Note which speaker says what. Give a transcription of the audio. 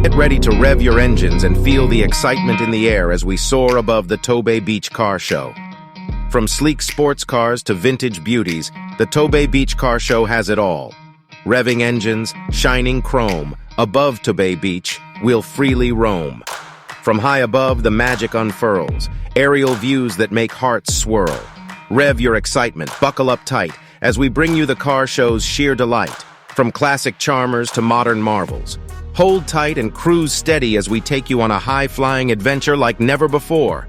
Speaker 1: Get ready to rev your engines and feel the excitement in the air as we soar above the Tobay Beach Car Show. From sleek sports cars to vintage beauties, the Tobay Beach Car Show has it all. Revving engines, shining chrome, above Tobay Beach, we'll freely roam. From high above, the magic unfurls, aerial views that make hearts swirl. Rev your excitement, buckle up tight, as we bring you the car show's sheer delight. From classic charmers to modern marvels. Hold tight and cruise steady as we take you on a high-flying adventure like never before.